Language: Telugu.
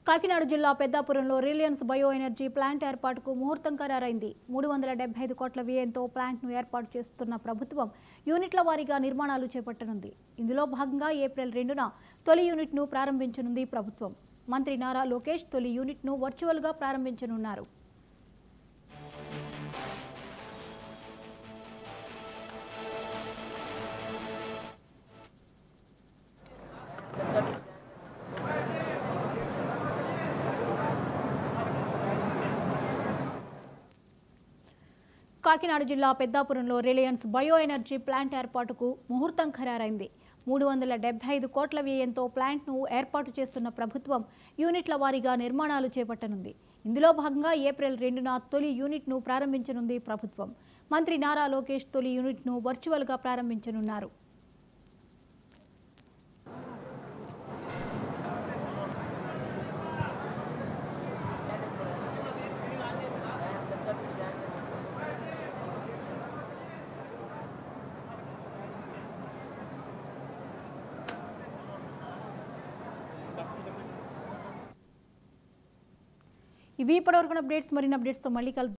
కాకినాడ జిల్లా పెద్దాపురంలో రిలయన్స్ బయో ఎనర్జీ ప్లాంట్ ఏర్పాటుకు ముహూర్తం ఖరారైంది. 375 కోట్ల వ్యయంతో ప్లాంట్ను ఏర్పాటు చేస్తున్న ప్రభుత్వం యూనిట్ల వారీగా నిర్మాణాలు చేపట్టనుంది. ఇందులో భాగంగా ఏప్రిల్ 2న తొలి యూనిట్ను ప్రారంభించనుంది ప్రభుత్వం. మంత్రి నారా లోకేష్ తొలి యూనిట్ను వర్చువల్గా ప్రారంభించనున్నారు. కాకినాడ జిల్లా పెద్దాపురంలో రిలయన్స్ బయో ఎనర్జీ ప్లాంట్ ఏర్పాటుకు ముహూర్తం ఖరారైంది. 375 కోట్ల వ్యయంతో ప్లాంట్ను ఏర్పాటు చేస్తున్న ప్రభుత్వం యూనిట్ల వారీగా నిర్మాణాలు చేపట్టనుంది. ఇందులో భాగంగా ఏప్రిల్ 2న తొలి యూనిట్ను ప్రారంభించనుంది ప్రభుత్వం. మంత్రి నారా లోకేష్ తొలి యూనిట్ను వర్చువల్గా ప్రారంభించనున్నారు. ఇవి ఇప్పటివరకు అప్డేట్స్. మరిన్ని అప్డేట్స్తో మళ్ళీ కలుద్దాం.